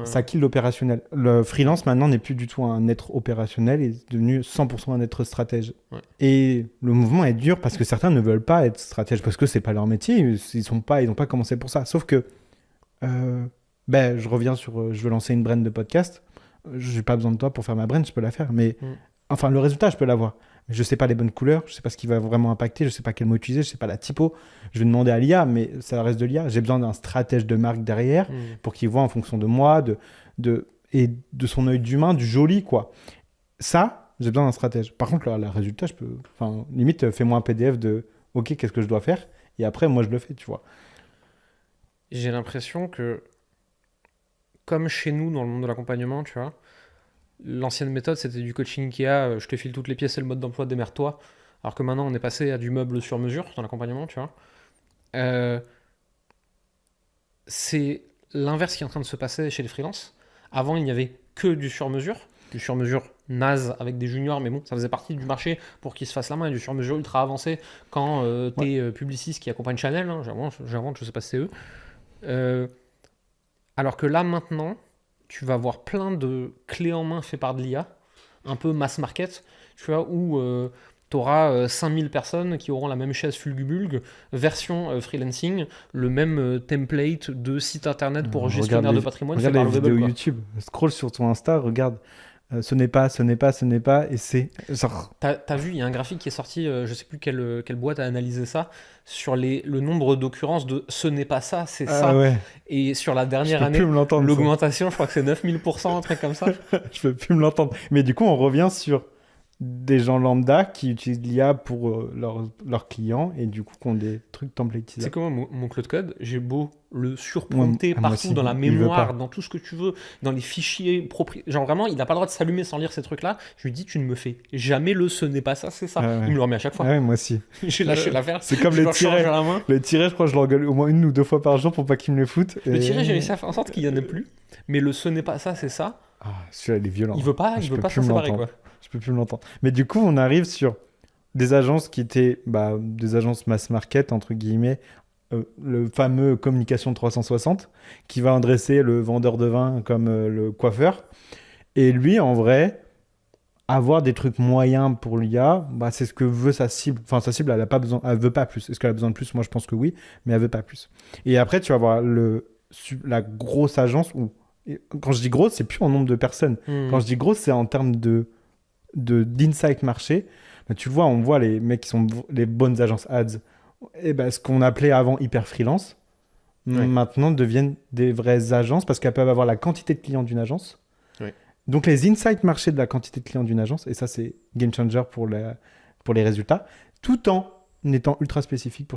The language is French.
ça kill l'opérationnel. Le freelance, maintenant, n'est plus du tout un être opérationnel, il est devenu 100% un être stratège. Ouais. Et le mouvement est dur parce que certains ne veulent pas être stratège, parce que c'est pas leur métier, ils n'ont pas commencé pour ça. Sauf que, je reviens sur, je veux lancer une brand de podcast, j'ai pas besoin de toi pour faire ma brand, je peux la faire, mais enfin, le résultat, je peux l'avoir. Je sais pas les bonnes couleurs, je sais pas ce qui va vraiment impacter, je sais pas quel mot utiliser, je sais pas la typo. Je vais demander à l'IA, mais ça reste de l'IA. J'ai besoin d'un stratège de marque derrière pour qu'il voit en fonction de moi, et de son œil d'humain, du joli, quoi. Ça, j'ai besoin d'un stratège. Par contre, le résultat, limite, fais-moi un PDF de OK, qu'est-ce que je dois faire? Et après, moi, je le fais, tu vois. J'ai l'impression que, comme chez nous dans le monde de l'accompagnement, tu vois, l'ancienne méthode, c'était du coaching IKEA, je te file toutes les pièces et le mode d'emploi, démerde-toi. Alors que maintenant, on est passé à du meuble sur mesure dans l'accompagnement, tu vois. C'est l'inverse qui est en train de se passer chez les freelances. Avant, il n'y avait que du sur-mesure naze avec des juniors, mais bon, ça faisait partie du marché pour qu'ils se fassent la main, et du sur-mesure ultra avancé quand t'es publiciste qui accompagne Chanel, hein, j'invente, je sais pas si c'est eux. Alors que là, maintenant, tu vas voir plein de clés en main faits par de l'IA, un peu mass market, tu vois, où tu auras 5000 personnes qui auront la même chaise Fulgubulg, version freelancing, le même template de site internet pour gestionnaire de patrimoine fait regarde par les le vidéos Webull, quoi. YouTube, scroll sur ton Insta, regarde. Ce n'est pas, et c'est genre. T'as vu, il y a un graphique qui est sorti, je sais plus quelle boîte a analysé ça, sur le nombre d'occurrences de ce n'est pas ça, c'est ça. Ouais. Et sur la Je dernière peux année, plus me l'entendre. l'augmentation, je crois que c'est 9000%, un truc comme ça. Je peux plus me l'entendre. Mais du coup, on revient sur des gens lambda qui utilisent l'IA pour leurs clients et du coup qui ont des trucs C'est templatisables. comment mon Claude Code, j'ai beau le surprompter Moi partout aussi, dans la il veut mémoire, pas. dans tout ce que tu veux, dans les fichiers genre vraiment, il n'a pas le droit de s'allumer sans lire ces trucs-là. Je lui dis, tu ne me fais jamais le ce n'est pas ça, c'est ça. Ouais. Il me le remet à chaque fois. Ouais, moi aussi. J'ai lâché l'affaire. C'est comme Je les le rechange tirets. à la main. Les tirets, je crois que je l'engueule au moins 1 ou 2 fois par jour pour pas qu'ils me les foutent. Le tiret, j'ai réussi à faire en sorte qu'il n'y en ait plus. Mais le ce n'est pas ça, c'est ça. Ah, celui-là, il est violent. Il veut pas Je peux s'en plus me séparer, l'entendre. quoi. Je peux plus me l'entendre. Mais du coup, on arrive sur des agences qui étaient des agences mass market, entre guillemets, le fameux communication 360, qui va adresser le vendeur de vin comme le coiffeur. Et lui, en vrai, avoir des trucs moyens pour l'IA, c'est ce que veut sa cible. Enfin, sa cible, elle a pas besoin, elle veut pas plus. Est-ce qu'elle a besoin de plus? Moi, je pense que oui, mais elle veut pas plus. Et après, tu vas voir la grosse agence où, et quand je dis grosse, c'est plus en nombre de personnes. Quand je dis grosse, c'est en termes d'insight marché. Tu le vois, on voit les mecs qui sont les bonnes agences ads. Et ce qu'on appelait avant hyper freelance, maintenant deviennent des vraies agences parce qu'elles peuvent avoir la quantité de clients d'une agence. Ouais. Donc les insights marché de la quantité de clients d'une agence, et ça c'est game changer pour les résultats, tout en étant ultra spécifique pour